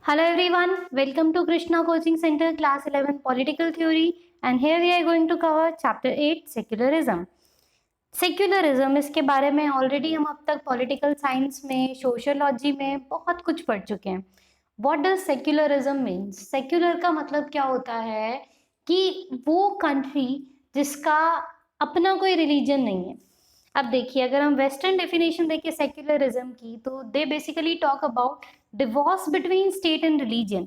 Hello everyone, welcome to Krishna Coaching Center class 11 Political Theory and here we are going to cover chapter 8 Secularism. Secularism इसके बारे में already हम अब तक political science में sociology में बहुत कुछ पढ़ चुके हैं. What does secularism means? Secular का मतलब क्या होता है कि वो कंट्री जिसका अपना कोई रिलीजन नहीं है. अब देखिए, अगर हम वेस्टर्न डेफिनेशन देखें सेक्युलरिज्म की तो they basically talk about divorce between state and religion.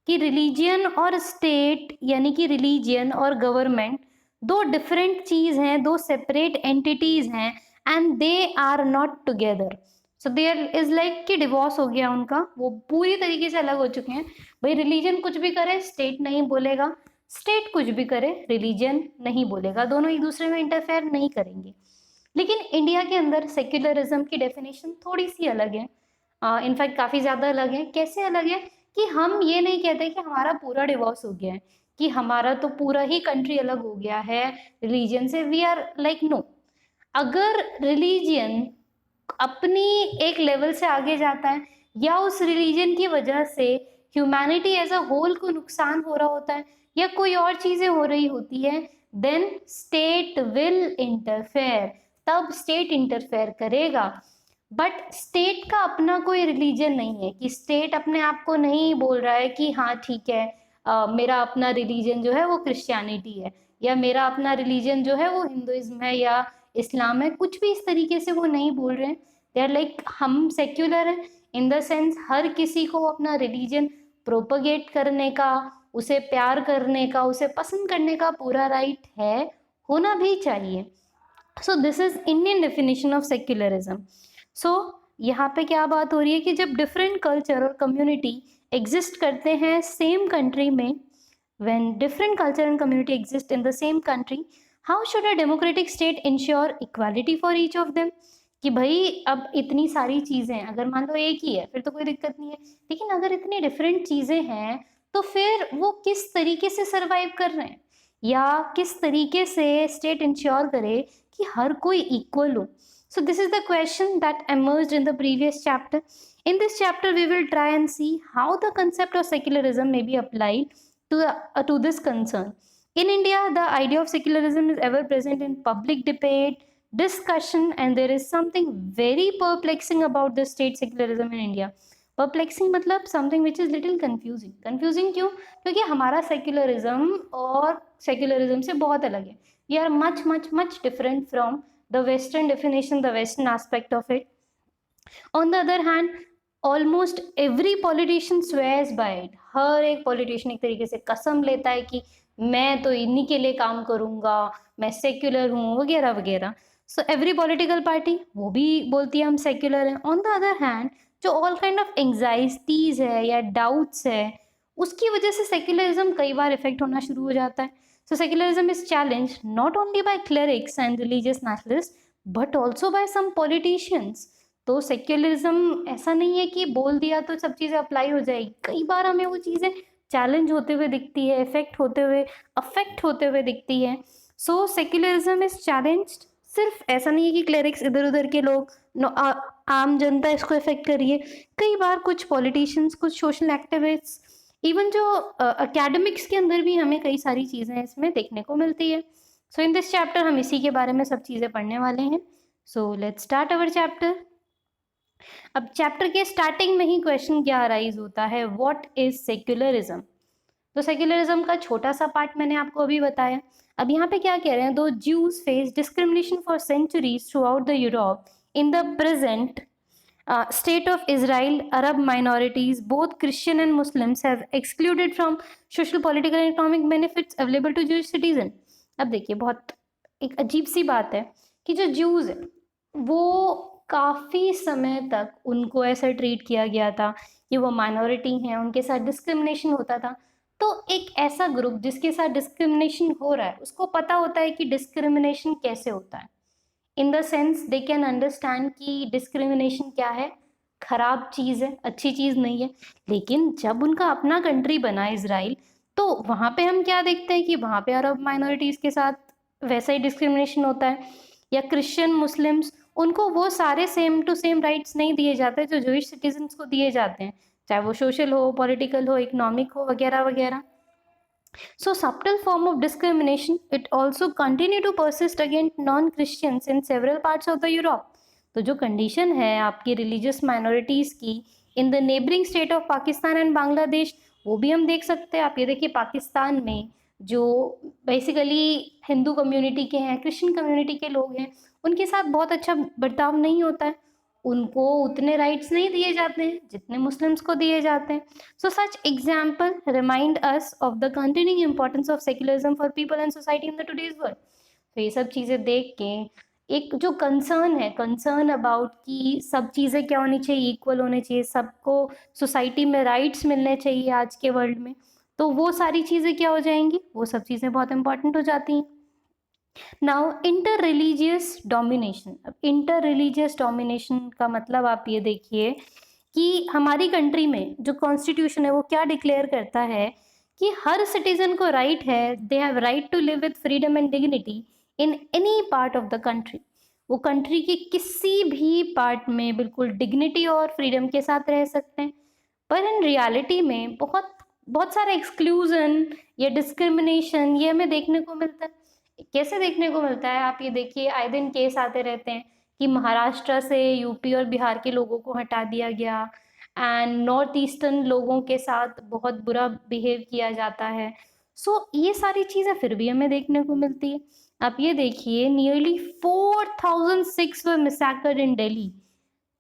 कि रिलीजियन और स्टेट यानी कि रिलीजियन और गवर्नमेंट दो डिफरेंट चीज हैं, दो सेपरेट एंटिटीज हैं and they are not together. So there is like कि डिवोर्स हो गया उनका, वो पूरी तरीके से अलग हो चुके हैं. भाई रिलीजन कुछ भी करे स्टेट नहीं बोलेगा, स्टेट कुछ भी करे रिलीजन नहीं बोलेगा, दोनों एक दूसरे में इंटरफेयर नहीं करेंगे. लेकिन इंडिया के अंदर सेक्युलरिज्म की डेफिनेशन थोड़ी सी अलग है. इनफैक्ट काफ़ी ज़्यादा अलग है. कैसे अलग है कि हम ये नहीं कहते कि हमारा पूरा डिवोर्स हो गया है, कि हमारा तो पूरा ही कंट्री अलग हो गया है रिलीजन से. वी आर लाइक नो, अगर रिलीजियन अपनी एक लेवल से आगे जाता है या उस रिलीजन की वजह से ह्यूमैनिटी एज अ होल को नुकसान हो रहा होता है या कोई और चीज़ें हो रही होती है, देन स्टेट विल इंटरफेयर. तब स्टेट इंटरफेयर करेगा. बट स्टेट का अपना कोई रिलीजन नहीं है, कि स्टेट अपने आप को नहीं बोल रहा है कि हाँ ठीक है, मेरा अपना रिलीजन जो है वो क्रिश्चियनिटी है या मेरा अपना रिलीजन जो है वो हिंदुइज्म है या इस्लाम है. कुछ भी इस तरीके से वो नहीं बोल रहे हैं. दे आर लाइक हम सेक्युलर हैं इन द सेंस हर किसी को अपना रिलीजन प्रोपगेट करने का, उसे प्यार करने का, उसे पसंद करने का पूरा राइट है, होना भी चाहिए. So this is Indian definition of secularism. So यहाँ पे क्या बात हो रही है कि जब डिफरेंट कल्चर और कम्युनिटी एग्जिस्ट करते हैं सेम कंट्री में, when different culture and community exist in the same country, how should a democratic state ensure equality for each of them. कि भाई अब इतनी सारी चीज़ें हैं, अगर मान लो एक ही है फिर तो कोई दिक्कत नहीं है, लेकिन अगर इतनी डिफरेंट चीज़ें हैं तो फिर वो किस तरीके से सरवाइव कर रहे हैं या किस तरीके से स्टेट इंश्योर करे कि हर कोई इक्वल हो. So this is the question that emerged in the previous chapter. In this chapter, we will try and see how the concept of secularism may be applied to this concern. In India, the idea of secularism is ever present in public debate, discussion, and there is something very perplexing about the state secularism in India. Perplexing मतलब something which is little confusing. Confusing क्यों? क्योंकि हमारा secularism और secularism से बहुत अलग है. We are much much much different from the western definition, the western aspect of it. On the other hand, almost every politician swears by it. हर एक politician एक तरीके से कसम लेता है कि मैं तो इन्हीं के लिए काम करूंगा, मैं सेक्युलर हूँ वगैरह वगैरह. सो एवरी पॉलिटिकल पार्टी वो भी बोलती है हम सेक्युलर हैं. ऑन द अदर हैंड जो ऑल काइंड ऑफ एंग्जाइटीज है या डाउट्स है उसकी वजह से सेक्युलरिज्म कई बार इफेक्ट होना शुरू हो जाता है. So secularism is challenged not only by clerics and religious nationalists but also by some politicians. तो सेक्युलरिज्म ऐसा नहीं है कि बोल दिया तो सब चीज़ें अप्लाई हो जाएगी. कई बार हमें वो चीज़ें चैलेंज होते हुए दिखती है, अफेक्ट होते हुए दिखती है. सो सेक्युलरिज्म इज चैलेंज्ड. सिर्फ ऐसा नहीं है कि क्लेरिक्स इधर उधर के लोग, आम जनता इसको इफेक्ट करिए. कई बार कुछ पॉलिटिशियंस, कुछ सोशल एक्टिविस्ट्स, इवन जो अकेडमिक्स के अंदर भी हमें कई सारी चीज़ें इसमें देखने को मिलती है. सो इन दिस चैप्टर हम इसी के बारे में सब चीज़ें पढ़ने वाले हैं. So let's start our chapter. अब चैप्टर के स्टार्टिंग में ही क्वेश्चन क्या अराइज होता है, व्हाट इज सेक्युलरिज्म. तो सेक्युलरिज्म का छोटा सा पार्ट मैंने आपको अभी बताया. अब यहाँ पे क्या कह रहे हैं, दो Jews face discrimination for centuries throughout the Europe. In the present state of Israel, Arab minorities, both Christian and Muslims, have excluded from social, political and economic benefits available to Jewish citizen. अब देखिए, बहुत एक अजीब सी बात है कि जो Jews है वो काफ़ी समय तक उनको ऐसा ट्रीट किया गया था कि वो माइनॉरिटी हैं, उनके साथ डिस्क्रिमिनेशन होता था. तो एक ऐसा ग्रुप जिसके साथ डिस्क्रिमिनेशन हो रहा है उसको पता होता है कि डिस्क्रिमिनेशन कैसे होता है. In the sense they can understand कि डिस्क्रिमिनेशन क्या है, खराब चीज़ है, अच्छी चीज़ नहीं है. लेकिन जब उनका अपना कंट्री बना इजराइल, तो वहाँ पे हम क्या देखते हैं कि वहाँ पे अरब माइनॉरिटीज़ के साथ वैसा ही डिस्क्रिमिनेशन होता है. या क्रिश्चियन, मुस्लिम्स, उनको वो सारे सेम टू सेम राइट्स नहीं दिए जाते जो जूइश सिटीजन्स को दिए जाते हैं. चाहे वो सोशल हो, पॉलिटिकल हो, इकोनॉमिक हो, वगैरह वगैरह. So subtle form of discrimination, it also continue to persist against non-Christians in several parts of the Europe. तो जो कंडीशन है आपकी रिलीजियस माइनॉरिटीज़ की in the neighbouring state of Pakistan and Bangladesh, वो भी हम देख सकते हैं. आप ये देखिए पाकिस्तान में जो बेसिकली हिंदू कम्युनिटी के हैं, क्रिश्चियन कम्युनिटी के लोग हैं, उनके साथ बहुत अच्छा बर्ताव नहीं होता है. उनको उतने राइट्स नहीं दिए जाते हैं जितने मुस्लिम्स को दिए जाते हैं. So such example remind us of the continuing importance of secularism for people and society in the today's world. तो ये सब चीज़ें देख के एक जो कंसर्न है, कंसर्न अबाउट कि सब चीज़ें क्या होनी चाहिए, इक्वल होने चाहिए, सबको सोसाइटी में राइट्स मिलने चाहिए आज के वर्ल्ड में, तो वो सारी चीज़ें क्या हो जाएंगी, वो सब चीज़ें बहुत इंपॉर्टेंट हो जाती हैं. Now inter religious domination. अब इंटर रिलीजियस डोमिनेशन का मतलब आप ये देखिए कि हमारी कंट्री में जो कॉन्स्टिट्यूशन है वो क्या डिक्लेयर करता है कि हर सिटीजन को राइट है, they have right to live with freedom and dignity in any part of the country. वो कंट्री के किसी भी पार्ट में बिल्कुल डिग्निटी और फ्रीडम के साथ रह सकते हैं. पर इन रियलिटी में बहुत बहुत सारा एक्सक्लूजन या डिस्क्रिमिनेशन ये हमें देखने को मिलता है. कैसे देखने को मिलता है, आप ये देखिए आए दिन केस आते रहते हैं कि महाराष्ट्र से यूपी और बिहार के लोगों को हटा दिया गया एंड नॉर्थ ईस्टर्न लोगों के साथ बहुत बुरा बिहेव किया जाता है. सो ये सारी चीज़ें फिर भी हमें देखने को मिलती है. आप ये देखिए नियरली 4006 वर मैसेकर्ड इन दिल्ली.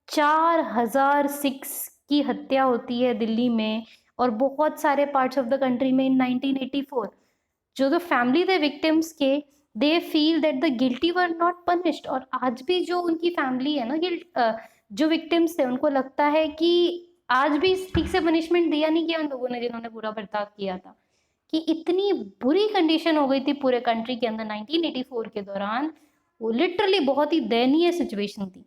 4000 सिख्स की हत्या होती है दिल्ली में और बहुत सारे पार्ट्स ऑफ द कंट्री में इन 1984. जो द फैमिली थे विक्टिम्स के, they feel that the guilty were not punished. और आज भी जो उनकी फैमिली है ना, जो विक्टिम्स थे, उनको लगता है कि आज भी ठीक से पनिशमेंट दिया नहीं गया उन लोगों ने जिन्होंने बुरा बर्ताव किया था. कि इतनी बुरी कंडीशन हो गई थी पूरे कंट्री के अंदर 1984 के दौरान, वो लिटरली बहुत ही दयनीय सिचुएशन थी.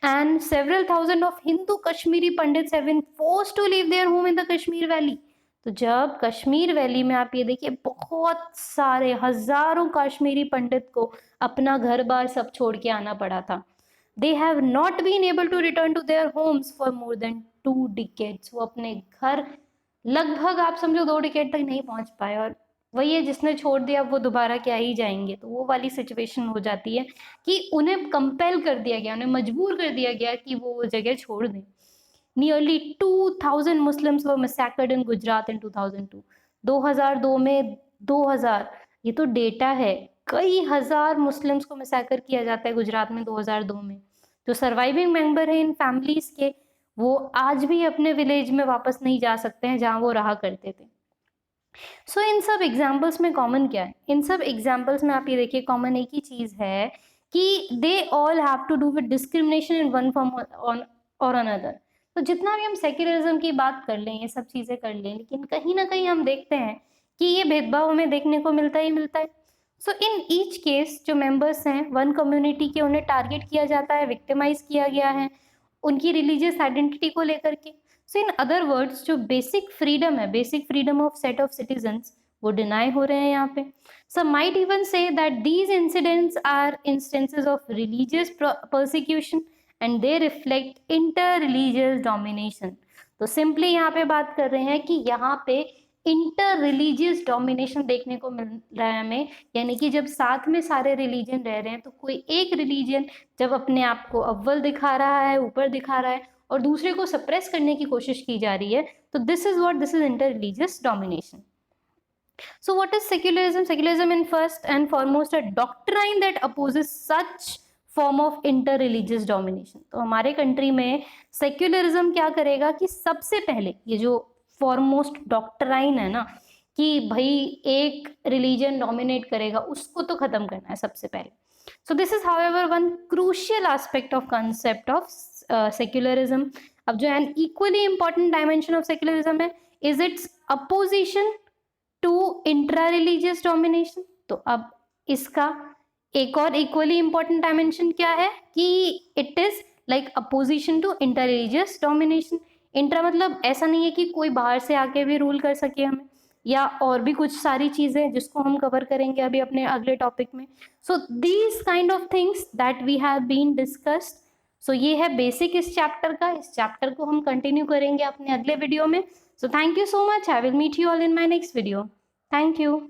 And several thousand of Hindu Kashmiri Pandits have been forced to leave their home in the Kashmir valley. तो जब कश्मीर वैली में आप ये देखिए बहुत सारे हजारों कश्मीरी पंडित को अपना घर बार सब छोड़ के आना पड़ा था. They have not been able to return to their homes for more than 2 decades. वो अपने घर लगभग आप समझो 2 डिकेड तक नहीं पहुंच पाए. और वही है, जिसने छोड़ दिया वो दोबारा क्या ही जाएंगे. तो वो वाली सिचुएशन हो जाती है कि उन्हें कंपेल कर दिया गया, उन्हें मजबूर कर दिया गया कि वो जगह छोड़ दें. Nearly 2000 Muslims were massacred in Gujarat in 2002. 2002 में 2000, ये तो डेटा है, कई हजार मुस्लिम्स को मैसेकर किया जाता है गुजरात में 2002 में. जो सर्वाइविंग मेंबर हैं इन फैमिलीज के, वो आज भी अपने विलेज में वापस नहीं जा सकते हैं जहाँ वो रहा करते थे. सो इन सब एग्जाम्पल्स में कॉमन क्या है, इन सब एग्जाम्पल्स में आप ये देखिए कॉमन एक ही चीज़ है कि they all have to do with discrimination in one form और अनदर. तो जितना भी हम सेक्युलरिज्म की बात कर लें, ये सब चीज़ें कर लें, लेकिन कहीं ना कहीं हम देखते हैं कि ये भेदभाव हमें देखने को मिलता ही मिलता है. सो इन ईच केस जो मेंबर्स हैं वन कम्युनिटी के, उन्हें टारगेट किया जाता है, विक्टिमाइज किया गया है उनकी रिलीजियस आइडेंटिटी को लेकर के. सो इन अदर वर्ड्स जो बेसिक फ्रीडम है, basic freedom of set of citizens, वो डिनाई हो रहे हैं यहाँ पे. Some might even say that these incidents are instances of religious persecution and they reflect inter-religious domination. तो सिंपली यहाँ पे बात कर रहे हैं कि यहाँ पे इंटर रिलीजियस डोमिनेशन देखने को मिल रहा है हमें. यानी कि जब साथ में सारे रिलीजन रह रहे हैं तो कोई एक रिलीजन जब अपने आप को अव्वल दिखा रहा है, ऊपर दिखा रहा है, और दूसरे को सप्रेस करने की कोशिश की जा रही है, तो this is inter religious domination. So what is secularism? Secularism in first and foremost a doctrine that opposes such form of inter-religious domination. तो हमारे कंट्री में सेक्युलरिज्म क्या करेगा कि सबसे पहले ये जो फॉरमोस्ट डॉक्ट्राइन है ना कि भाई एक रिलीजन डोमिनेट करेगा, उसको तो खत्म करना है सबसे पहले. So this is however one crucial aspect of concept of secularism. अब जो an equally important dimension of secularism है is its opposition to intra religious domination. तो अब इसका एक और इक्वली इंपॉर्टेंट डायमेंशन क्या है कि it is like opposition to inter religious domination. Intra मतलब ऐसा नहीं है कि कोई बाहर से आके भी रूल कर सके हमें, या और भी कुछ सारी चीजें जिसको हम कवर करेंगे अभी अपने अगले टॉपिक में. So these kind of things that we have been discussed so ये है बेसिक इस चैप्टर का। इस चैप्टर को हम कंटिन्यू करेंगे अपने अगले वीडियो में। So thank you so much. I will meet you all in my next video. Thank you.